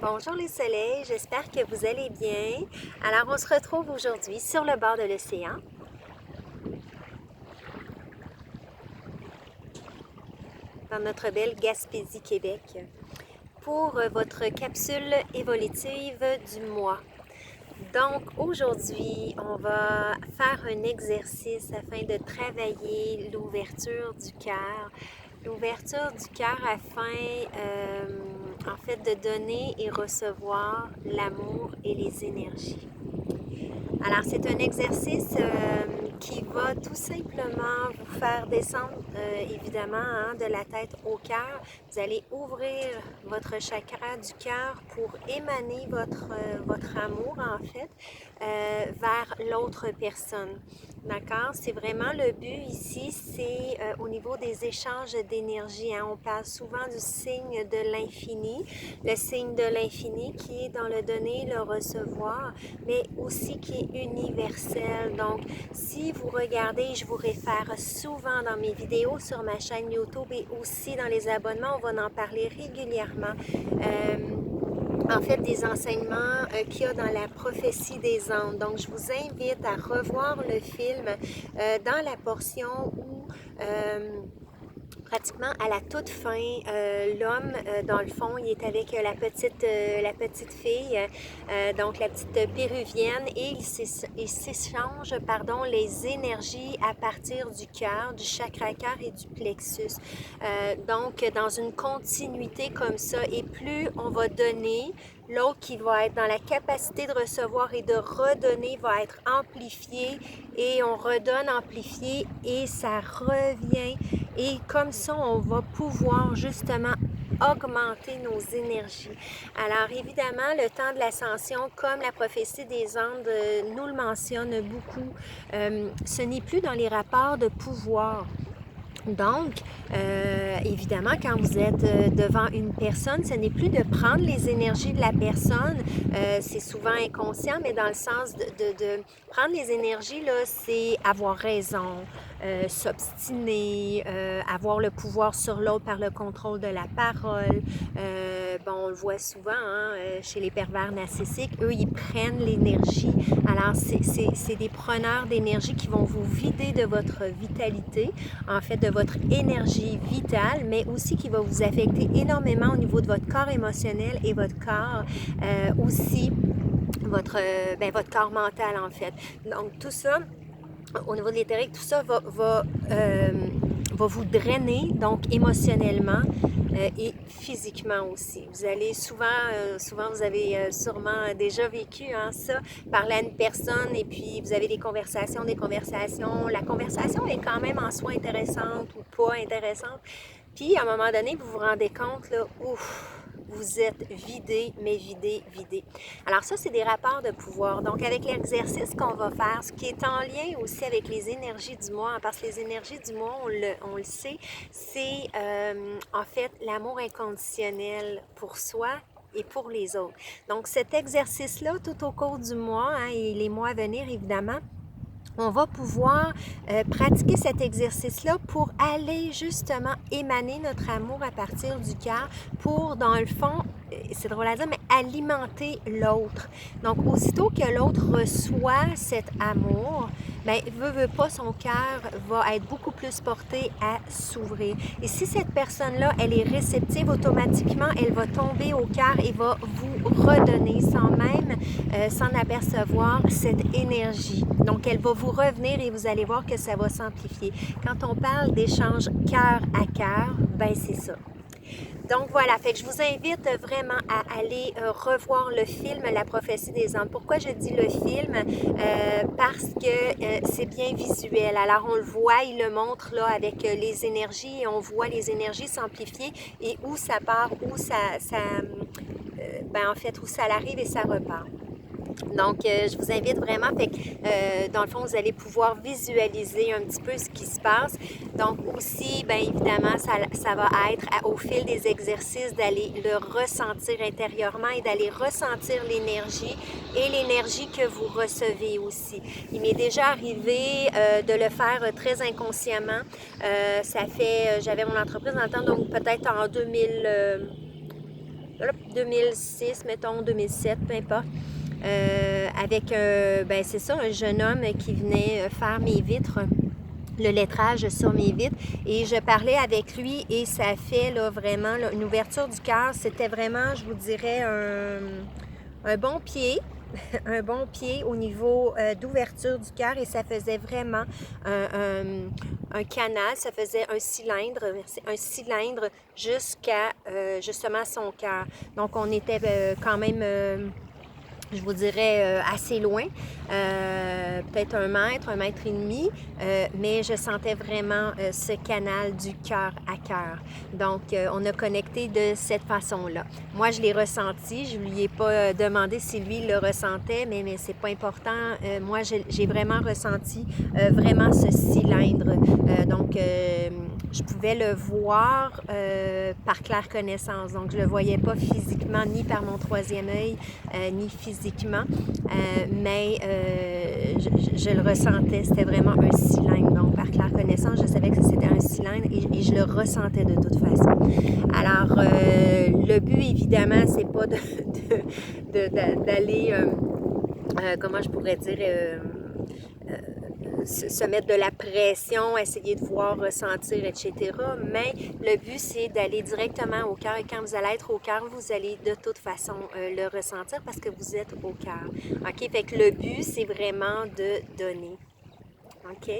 Bonjour les soleils, j'espère que vous allez bien. Alors on se retrouve aujourd'hui sur le bord de l'océan. Dans notre belle Gaspésie, Québec, pour votre capsule évolutive du mois. Donc aujourd'hui, on va faire un exercice afin de travailler l'ouverture du cœur. L'ouverture du cœur afin en fait de donner et recevoir l'amour et les énergies. Alors, c'est un exercice qui va tout simplement vous faire descendre, évidemment, de la tête au cœur. Vous allez ouvrir votre chakra du cœur pour émaner votre amour, en fait, vers l'autre personne. D'accord? C'est vraiment le but ici, c'est au niveau des échanges d'énergie. On parle souvent du signe de l'infini, le signe de l'infini qui est dans le donner, le recevoir, mais aussi qui est universel. Donc, si vous regardez, je vous réfère souvent dans mes vidéos sur ma chaîne YouTube et aussi dans les abonnements, on va en parler régulièrement. En fait, des enseignements qu'il y a dans la prophétie des Andes. Donc, je vous invite à revoir le film dans la portion où pratiquement à la toute fin, l'homme, dans le fond, il est avec la petite fille, donc la petite péruvienne, et il s'échange, les énergies à partir du cœur, du chakra cœur et du plexus. Donc, dans une continuité comme ça, et plus on va donner, l'autre qui va être dans la capacité de recevoir et de redonner va être amplifié, et on redonne amplifié, et ça revient. Et comme ça, on va pouvoir justement augmenter nos énergies. Alors évidemment, le temps de l'ascension, comme la prophétie des Andes nous le mentionne beaucoup, ce n'est plus dans les rapports de pouvoir. Donc, évidemment, quand vous êtes devant une personne, ce n'est plus de prendre les énergies de la personne, c'est souvent inconscient, mais dans le sens de prendre les énergies, là, c'est avoir raison, s'obstiner, avoir le pouvoir sur l'autre par le contrôle de la parole. On le voit souvent chez les pervers narcissiques, eux, ils prennent l'énergie. Alors, c'est des preneurs d'énergie qui vont vous vider de votre vitalité, en fait, de votre énergie vitale, mais aussi qui va vous affecter énormément au niveau de votre corps émotionnel et votre corps aussi, votre corps mental, en fait. Donc, tout ça, au niveau de l'éthérique, tout ça va vous drainer, donc émotionnellement et physiquement aussi. Vous allez souvent vous avez sûrement déjà vécu ça, parler à une personne et puis vous avez des conversations. La conversation est quand même en soi intéressante ou pas intéressante. Puis à un moment donné, vous vous rendez compte, là, ouf, vous êtes vidé, mais vidé. Alors ça, c'est des rapports de pouvoir. Donc avec l'exercice qu'on va faire, ce qui est en lien aussi avec les énergies du mois, parce que les énergies du mois, on le sait, c'est en fait l'amour inconditionnel pour soi et pour les autres. Donc cet exercice-là, tout au cours du mois et les mois à venir, évidemment, on va pouvoir pratiquer cet exercice-là pour aller justement émaner notre amour à partir du cœur pour, dans le fond, c'est drôle à dire, mais alimenter l'autre. Donc, aussitôt que l'autre reçoit cet amour, bien, veut pas, son cœur va être beaucoup plus porté à s'ouvrir. Et si cette personne-là, elle est réceptive, automatiquement, elle va tomber au cœur et va vous redonner sans même s'en apercevoir cette énergie. Donc, elle va vous revenir et vous allez voir que ça va s'amplifier. Quand on parle d'échange cœur à cœur, ben c'est ça. Donc voilà, fait que je vous invite vraiment à aller revoir le film La prophétie des Andes. Pourquoi je dis le film? Parce que c'est bien visuel. Alors on le voit, il le montre là avec les énergies et on voit les énergies s'amplifier et où ça part, où en fait, où ça arrive et ça repart. Donc, je vous invite vraiment, dans le fond, vous allez pouvoir visualiser un petit peu ce qui se passe. Donc aussi, bien évidemment, ça va être au fil des exercices d'aller le ressentir intérieurement et d'aller ressentir l'énergie et l'énergie que vous recevez aussi. Il m'est déjà arrivé de le faire très inconsciemment. J'avais mon entreprise dans le temps, donc peut-être en 2006, mettons 2007, peu importe. Avec, ben c'est ça, un jeune homme qui venait faire mes vitres, le lettrage sur mes vitres, et je parlais avec lui et ça fait là, vraiment là, une ouverture du cœur. C'était vraiment, je vous dirais, un bon pied, un bon pied au niveau d'ouverture du cœur, et ça faisait vraiment un canal, ça faisait un cylindre jusqu'à justement son cœur. Donc on était quand même je vous dirais assez loin, peut-être 1 mètre et demi, mais je sentais vraiment ce canal du cœur à cœur. Donc, on a connecté de cette façon-là. Moi, je l'ai ressenti, je ne lui ai pas demandé si lui le ressentait, mais c'est pas important. Moi, j'ai vraiment ressenti vraiment ce cylindre. Donc, je pouvais le voir par claire connaissance. Donc, je ne le voyais pas physiquement, ni par mon troisième œil, ni physiquement, mais je le ressentais. C'était vraiment un cylindre. Donc, par claire connaissance, je savais que c'était un cylindre et je le ressentais de toute façon. Alors, le but, évidemment, c'est pas d'aller, comment je pourrais dire, se mettre de la pression, essayer de voir, ressentir, etc. Mais le but, c'est d'aller directement au cœur. Et quand vous allez être au cœur, vous allez de toute façon le ressentir parce que vous êtes au cœur. OK? Fait que le but, c'est vraiment de donner. OK?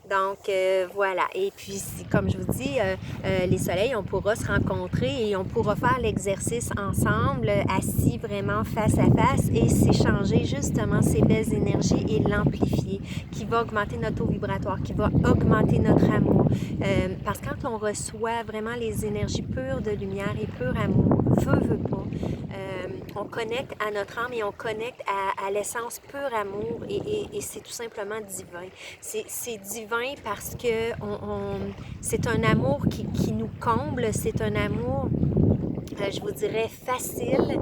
Donc, voilà. Et puis, comme je vous dis, les soleils, on pourra se rencontrer et on pourra faire l'exercice ensemble, assis vraiment face à face et s'échanger justement ces belles énergies et l'amplifier, qui va augmenter notre taux vibratoire, qui va augmenter notre amour. Parce que quand on reçoit vraiment les énergies pures de lumière et pur amour, veut pas, on connecte à notre âme et on connecte à l'essence pur amour et c'est tout simplement divin. C'est divin parce que c'est un amour qui nous comble, c'est un amour, je vous dirais, facile,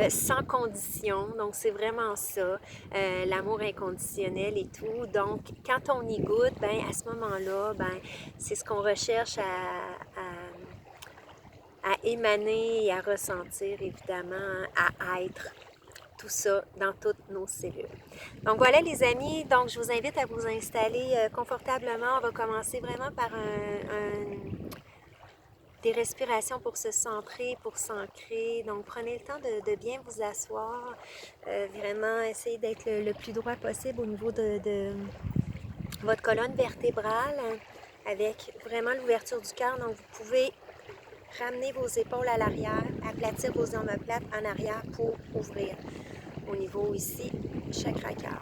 sans condition. Donc, c'est vraiment ça, l'amour inconditionnel et tout. Donc, quand on y goûte, ben à ce moment-là, ben c'est ce qu'on recherche à émaner et à ressentir, évidemment, à être. Tout ça dans toutes nos cellules. Donc voilà les amis, donc je vous invite à vous installer confortablement. On va commencer vraiment par des respirations pour se centrer, pour s'ancrer. Donc prenez le temps de bien vous asseoir, vraiment essayez d'être le plus droit possible au niveau de votre colonne vertébrale, avec vraiment l'ouverture du cœur. Donc vous pouvez ramener vos épaules à l'arrière, aplatir vos omoplates en arrière pour ouvrir au niveau ici, chakra cœur.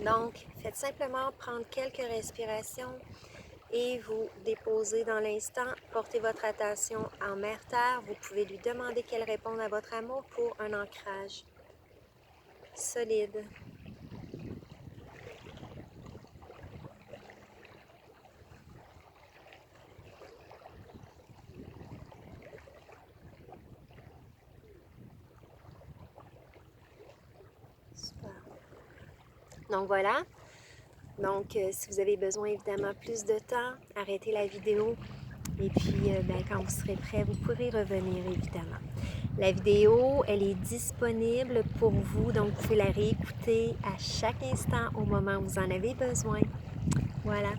Donc, faites simplement prendre quelques respirations et vous déposez dans l'instant. Portez votre attention en Mère-Terre. Vous pouvez lui demander qu'elle réponde à votre amour pour un ancrage solide. Super. Donc voilà. Donc, si vous avez besoin évidemment plus de temps, arrêtez la vidéo. Et puis, ben, quand vous serez prêt, vous pourrez revenir évidemment. La vidéo, elle est disponible pour vous, donc vous pouvez la réécouter à chaque instant au moment où vous en avez besoin. Voilà.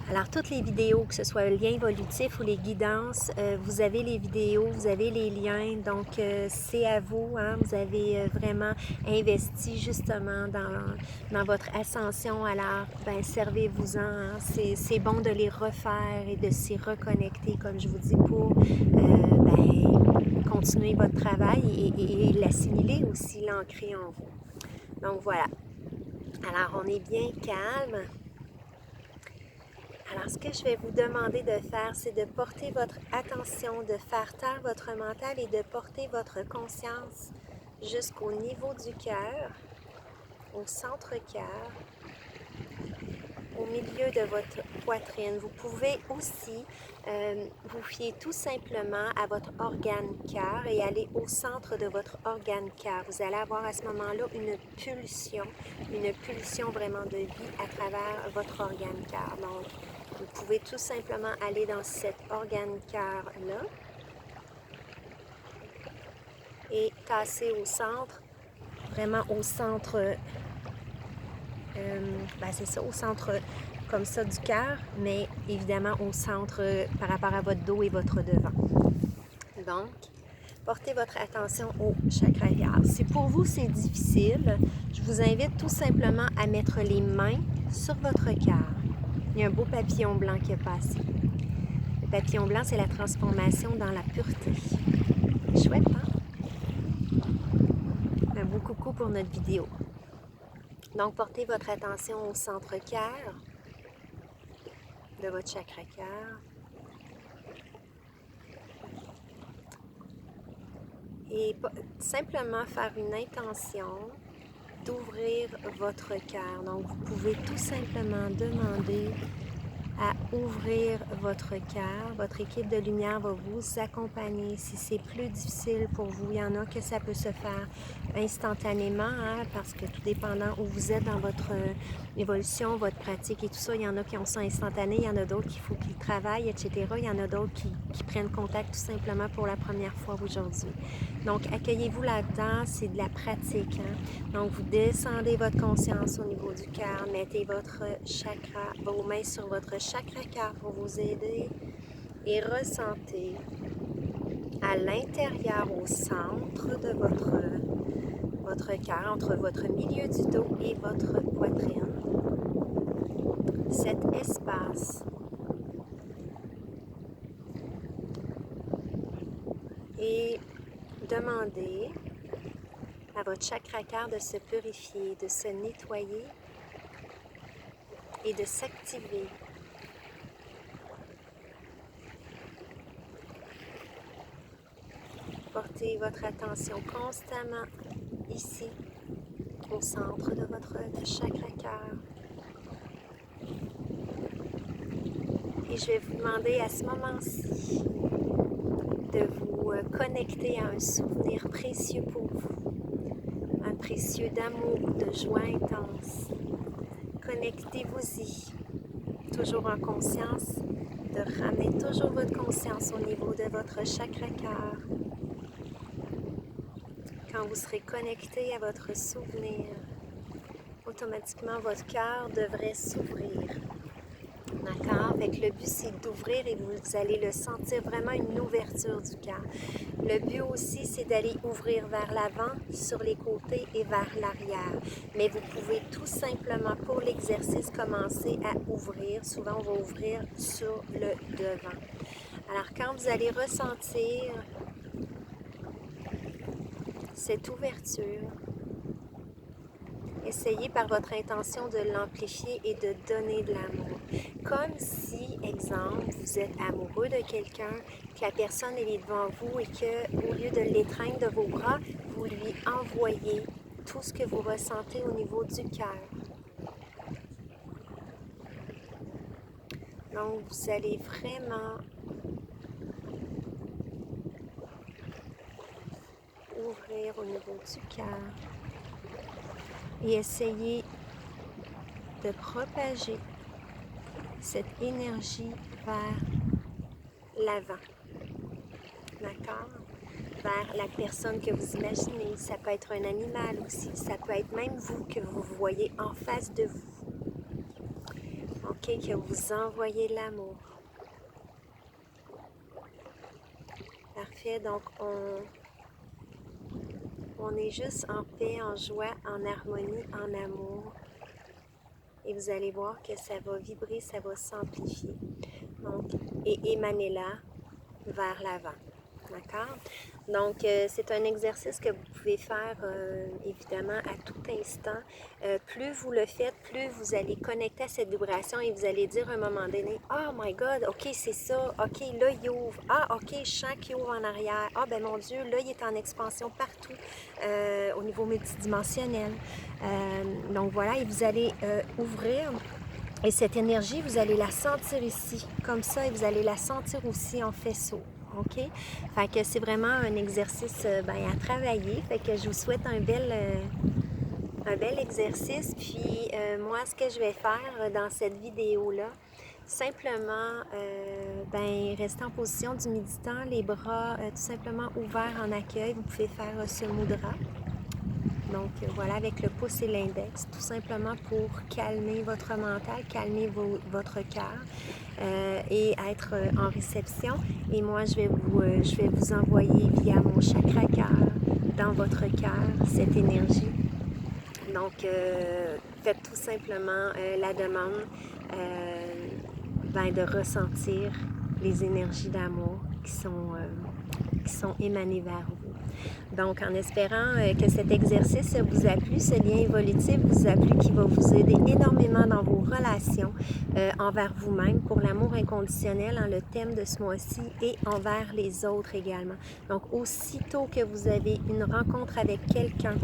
Alors, toutes les vidéos, que ce soit le lien évolutif ou les guidances, vous avez les vidéos, vous avez les liens, donc c'est à vous. Hein? Vous avez vraiment investi justement dans votre ascension. Alors, ben, servez-vous-en. Hein? C'est bon de les refaire et de s'y reconnecter, comme je vous dis, pour ben, continuer votre travail et l'assimiler aussi, l'ancrer en vous. Donc, voilà. Alors, on est bien calme. Alors, ce que je vais vous demander de faire, c'est de porter votre attention, de faire taire votre mental et de porter votre conscience jusqu'au niveau du cœur, au centre-cœur, au milieu de votre poitrine. Vous pouvez aussi vous fier tout simplement à votre organe cœur et aller au centre de votre organe cœur. Vous allez avoir à ce moment-là une pulsion vraiment de vie à travers votre organe cœur. Donc, vous pouvez tout simplement aller dans cet organe cœur-là. et tasser au centre, vraiment au centre, c'est ça, au centre comme ça du cœur, mais évidemment au centre par rapport à votre dos et votre devant. Donc, portez votre attention au chakra cœur. Si pour vous c'est difficile, je vous invite tout simplement à mettre les mains sur votre cœur. Il y a un beau papillon blanc qui est passé. Le papillon blanc, c'est la transformation dans la pureté. Chouette, hein? Un beau coucou pour notre vidéo. Donc, portez votre attention au centre cœur de votre chakra cœur. Et simplement faire une intention d'ouvrir votre cœur. Donc, vous pouvez tout simplement demander à ouvrir votre cœur. Votre équipe de lumière va vous accompagner. Si c'est plus difficile pour vous, il y en a que ça peut se faire instantanément, hein, parce que tout dépendant où vous êtes dans votre évolution, votre pratique et tout ça, il y en a qui ont ça instantané, il y en a d'autres qu'il faut qu'ils travaillent, etc. Il y en a d'autres qui prennent contact tout simplement pour la première fois aujourd'hui. Donc, accueillez-vous là-dedans, c'est de la pratique. Hein? Donc, vous descendez votre conscience au niveau du cœur, mettez votre chakra, vos mains sur votre chakra cœur pour vous aider et ressentez à l'intérieur, au centre de votre cœur, entre votre milieu du dos et votre poitrine, cet espace. Et demandez à votre chakra cœur de se purifier, de se nettoyer et de s'activer. Portez votre attention constamment ici, au centre de votre chakra cœur. Et je vais vous demander à ce moment-ci de vous connecter à un souvenir précieux pour vous, un précieux d'amour, de joie intense. Connectez-vous-y, toujours en conscience, de ramener toujours votre conscience au niveau de votre chakra cœur. Quand vous serez connecté à votre souvenir, automatiquement votre cœur devrait s'ouvrir. D'accord? Fait que le but, c'est d'ouvrir et vous allez le sentir vraiment une ouverture du cœur. Le but aussi, c'est d'aller ouvrir vers l'avant, sur les côtés et vers l'arrière. Mais vous pouvez tout simplement, pour l'exercice, commencer à ouvrir. Souvent, on va ouvrir sur le devant. Alors, quand vous allez ressentir cette ouverture, essayez par votre intention de l'amplifier et de donner de l'amour. Comme si, exemple, vous êtes amoureux de quelqu'un, que la personne elle est devant vous et que, au lieu de l'étreindre de vos bras, vous lui envoyez tout ce que vous ressentez au niveau du cœur. Donc, vous allez vraiment ouvrir au niveau du cœur et essayer de propager cette énergie vers l'avant. D'accord? Vers la personne que vous imaginez. Ça peut être un animal aussi. Ça peut être même vous que vous voyez en face de vous. OK? Que vous envoyez l'amour. Parfait. Donc, on est juste en paix, en joie, en harmonie, en amour. Et vous allez voir que ça va vibrer, ça va s'amplifier. Donc, et émaner là vers l'avant. D'accord? Donc, c'est un exercice que vous pouvez faire évidemment à tout instant. Plus vous le faites, plus vous allez connecter à cette vibration et vous allez dire à un moment donné, « Oh my God, OK, c'est ça. OK, là, il ouvre. Ah, OK, je sens qu'il ouvre en arrière. Ah, ben mon Dieu, là, il est en expansion partout au niveau multidimensionnel. » Donc, voilà, et vous allez ouvrir. Et cette énergie, vous allez la sentir ici, comme ça, et vous allez la sentir aussi en faisceau. OK? Fait que c'est vraiment un exercice à travailler. Fait que je vous souhaite un bel exercice. Puis moi, ce que je vais faire dans cette vidéo-là, simplement rester en position du méditant, les bras tout simplement ouverts en accueil. Vous pouvez faire ce mudra. Donc voilà, avec le pouce et l'index, tout simplement pour calmer votre mental, calmer votre cœur et être en réception. Et moi, je vais vous envoyer via mon chakra cœur, dans votre cœur, cette énergie. Donc, faites tout simplement la demande de ressentir les énergies d'amour qui sont émanées vers vous. Donc, en espérant que cet exercice vous a plu, ce lien évolutif vous a plu, qui va vous aider énormément dans vos relations envers vous-même, pour l'amour inconditionnel, le thème de ce mois-ci, et envers les autres également. Donc, aussitôt que vous avez une rencontre avec quelqu'un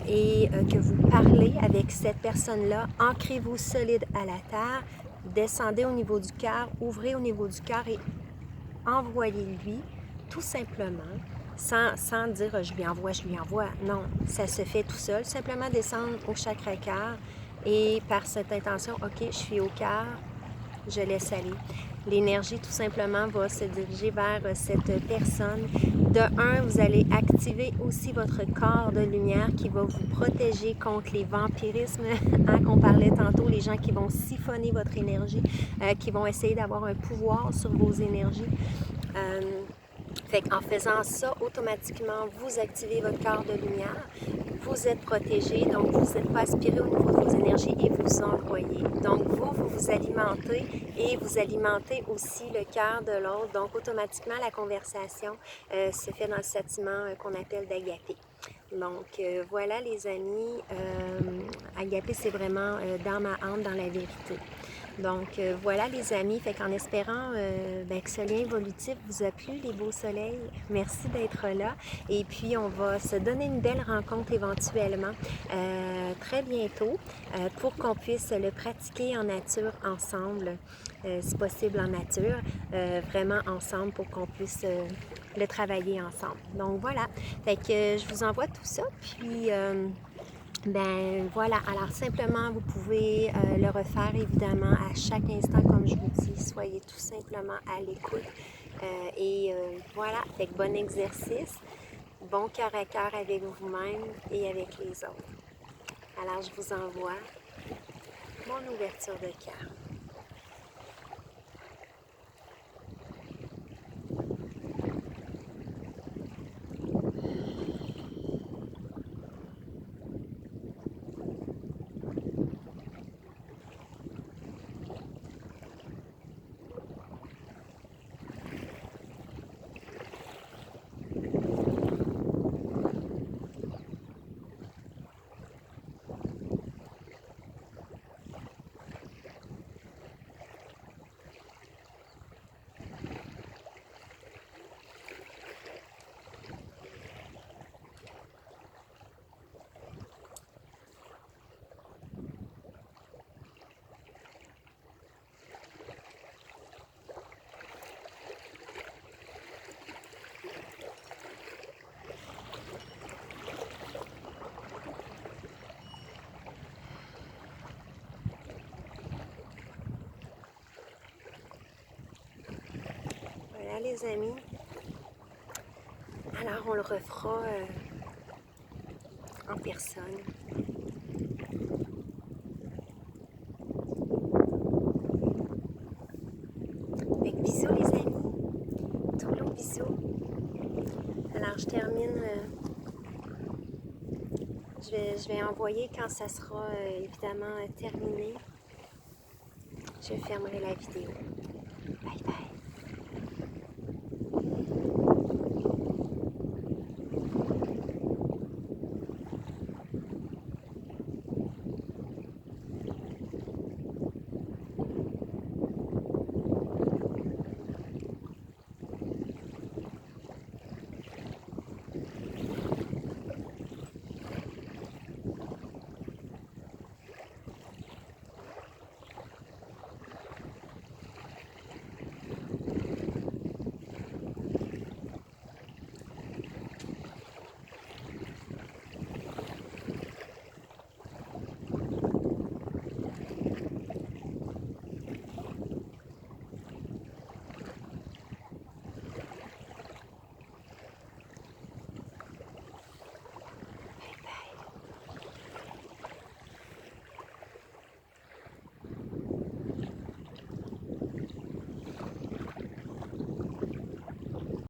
et que vous parlez avec cette personne-là, ancrez-vous solide à la terre, descendez au niveau du cœur, ouvrez au niveau du cœur et envoyez-lui tout simplement, sans dire je lui envoie. Non, ça se fait tout seul. Simplement descendre au chakra cœur et par cette intention, ok, je suis au cœur, je laisse aller. L'énergie tout simplement va se diriger vers cette personne. De un, vous allez activer aussi votre corps de lumière qui va vous protéger contre les vampirismes qu'on parlait tantôt, les gens qui vont siphonner votre énergie, qui vont essayer d'avoir un pouvoir sur vos énergies. En faisant ça, automatiquement, vous activez votre corps de lumière, vous êtes protégé, donc vous n'êtes pas aspiré au niveau de vos énergies et vous envoyez. Donc vous alimentez et vous alimentez aussi le cœur de l'autre. Donc automatiquement, la conversation se fait dans le sentiment qu'on appelle d'agapé. Donc voilà les amis, agapé c'est vraiment dans ma âme, dans la vérité. Donc voilà les amis, fait qu'en espérant que ce lien évolutif vous a plu, les beaux soleils, merci d'être là. Et puis on va se donner une belle rencontre éventuellement très bientôt pour qu'on puisse le pratiquer en nature ensemble, si possible en nature, vraiment ensemble pour qu'on puisse le travailler ensemble. Donc voilà, fait que je vous envoie tout ça, puis voilà, alors simplement vous pouvez le refaire évidemment à chaque instant, comme je vous dis, soyez tout simplement à l'écoute voilà, fait que bon exercice, bon cœur à cœur avec vous-même et avec les autres. Alors je vous envoie mon ouverture de cœur. Voilà les amis, alors on le refera en personne. Avec bisous les amis, tout long bisous. Alors je termine, je vais envoyer quand ça sera évidemment terminé. Je fermerai la vidéo.